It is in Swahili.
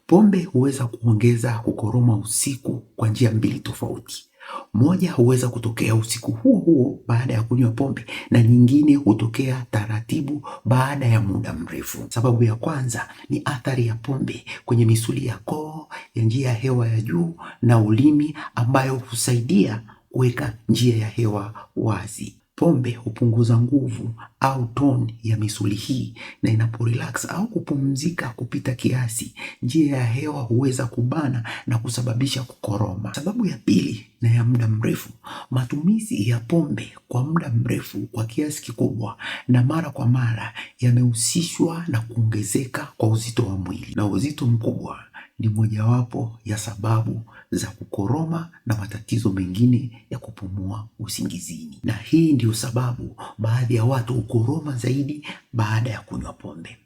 Pombe huweza kuongeza kukoroma usiku kwa njia mbili tofauti. Moja huweza kutokea usiku huo huo baada ya kunywa pombe, na nyingine hutokea taratibu baada ya muda mrefu. Sababu ya kwanza ni athari ya pombe kwenye misuli ya koo, ya njia ya hewa ya juu na ulimi, ambayo husaidia kuweka njia ya hewa wazi. Pombe hupunguza nguvu au tone ya misuli hii, na inaporelax au kupumzika kupita kiasi, njia ya hewa huweza kubana na kusababisha kukoroma. Sababu ya pili na ya muda mrefu, matumizi ya pombe kwa muda mrefu kwa kiasi kikubwa na mara kwa mara yamehusishwa na kuongezeka kwa uzito wa mwili, na uzito mkubwa ni mojawapo ya sababu za kukoroma na matatizo mengine ya kupumua usingizini. Na hii ndio sababu baadhi ya watu hukoroma zaidi baada ya kunywa pombe.